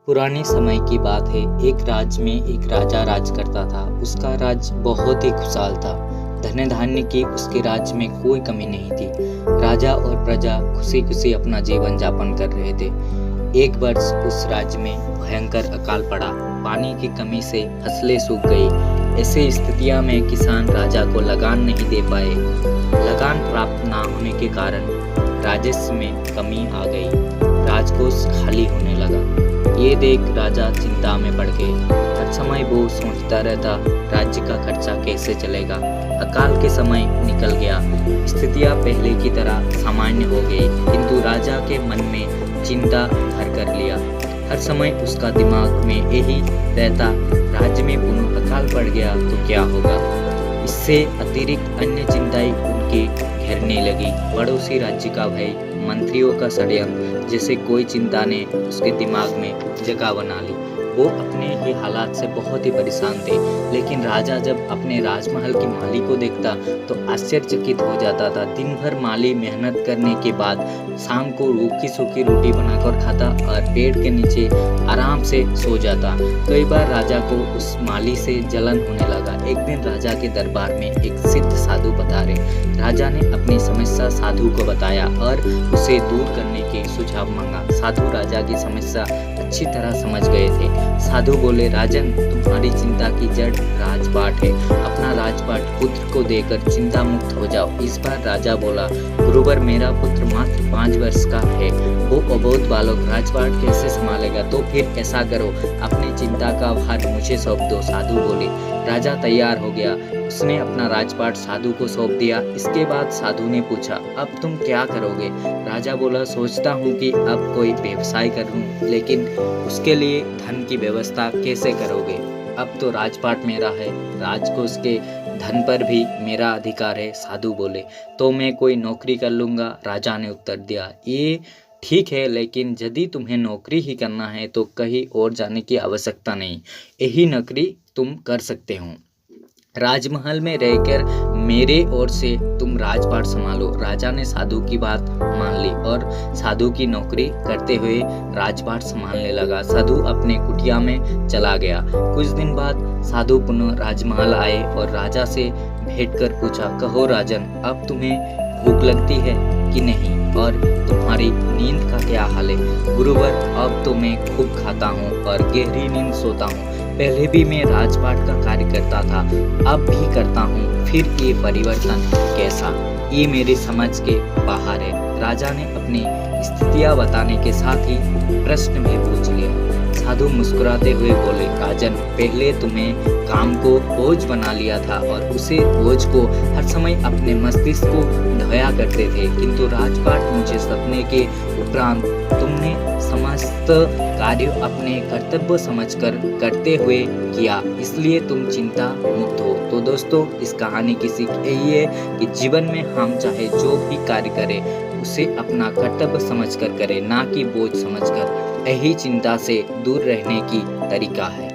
पुराने समय की बात है। एक राज्य में एक राजा राज करता था। उसका राज्य बहुत ही खुशहाल था। धन धान्य की उसके राज्य में कोई कमी नहीं थी। राजा और प्रजा खुशी खुशी अपना जीवन यापन कर रहे थे। एक वर्ष उस राज्य में भयंकर अकाल पड़ा। पानी की कमी से फसलें सूख गई। ऐसी स्थितियों में किसान राजा को लगान नहीं दे पाए। लगान प्राप्त ना होने के कारण राजस्व में कमी आ गई। राजकोष खाली होने लगा। ये देख राजा चिंता में पड़ गए। हर समय वो सोचता रहता, राज्य का खर्चा कैसे चलेगा। अकाल के समय निकल गया। स्थितियां पहले की तरह सामान्य हो गई, किंतु राजा के मन में चिंता भर कर लिया। हर समय उसका दिमाग में यही रहता, राज्य में पुनः अकाल पड़ गया तो क्या होगा। इससे अतिरिक्त अन्य चिंताएं उनके घेरने लगी। पड़ोसी राज्य का भय, मंत्रियों का षड्यंत्र जैसे कोई चिंता ने उसके दिमाग में जगह बना ली। वो अपने ही हालात से बहुत ही परेशान थे। लेकिन राजा जब अपने राजमहल की माली को देखता तो आश्चर्यचकित हो जाता था। दिन भर माली मेहनत करने के बाद शाम को रूखी सूखी रोटी बनाकर खाता और पेड़ के नीचे आराम से सो जाता। कई बार राजा को उस माली से जलन होने लगा। एक दिन राजा के दरबार में एक सिद्ध साधु पधारे। राजा ने अपनी समस्या साधु को बताया और उसे दूर करने के सुझाव मांगा। साधु राजा की समस्या अच्छी तरह समझ गए थे। साधु बोले, राजन, तुम्हारी चिंता की जड़ राजपाट है। अपना राजपाट पुत्र को देकर चिंता मुक्त हो जाओ। इस बार राजा बोला, गुरुवर, मेरा पुत्र मात्र 5 वर्ष का है। वो अबोध बालक राजपाट कैसे संभालेगा। तो फिर ऐसा करो, अपनी चिंता का भार मुझे सौंप दो। साधु बोले। राजा तैयार हो गया। उसने अपना राजपाट साधु को सौंप दिया। इसके बाद साधु ने पूछा, अब तुम क्या करोगे। राजा बोला, सोचता हूँ कि अब कोई व्यवसाय करूँ, लेकिन उसके लिए धन की व्यवस्था कैसे करोगे। अब तो राजपाट मेरा है, राजकोष के धन पर भी मेरा अधिकार है। साधु बोले, तो मैं कोई नौकरी कर लूँगा। राजा ने उत्तर दिया, ये ठीक है, लेकिन यदि तुम्हें नौकरी ही करना है तो कहीं और जाने की आवश्यकता नहीं। यही नौकरी तुम कर सकते हो। राजमहल में रहकर मेरे ओर से तुम राजपाट संभालो। राजा ने साधु की बात मान ली और साधु की नौकरी करते हुए राजपाट संभालने लगा। साधु अपने कुटिया में चला गया। कुछ दिन बाद साधु पुनः राजमहल आए और राजा से भेंट कर पूछा, कहो राजन, अब तुम्हें भूख लगती है कि नहीं और तुम्हारी नींद का क्या हाल है। गुरुवर, अब तो मैं खूब खाता हूँ और गहरी नींद सोता हूँ। पहले भी मैं राजपाट का कार्य करता था, अब भी करता हूँ। फिर ये परिवर्तन कैसा, ये मेरी समझ के बाहर है। राजा ने अपनी स्थितियाँ बताने के साथ ही प्रश्न भी पूछ लिया। साधु मुस्कुराते हुए बोले, राजन, पहले तुम्हें काम को बोझ बना लिया था और उसे बोझ को हर समय अपने मस्तिष्क को ढोया करते थे, किंतु राजपाट मुझे सपने के उपरांत तुमने समस्त कार्य अपने कर्तव्य समझकर करते हुए किया, इसलिए तुम चिंता मुक्त हो। तो दोस्तों, इस कहानी की सीख यही है कि जीवन में हम चाहे जो भी कार्य करें उसे अपना कर्तव्य समझकर करें, ना कि बोझ समझकर। यही चिंता से दूर रहने की तरीका है।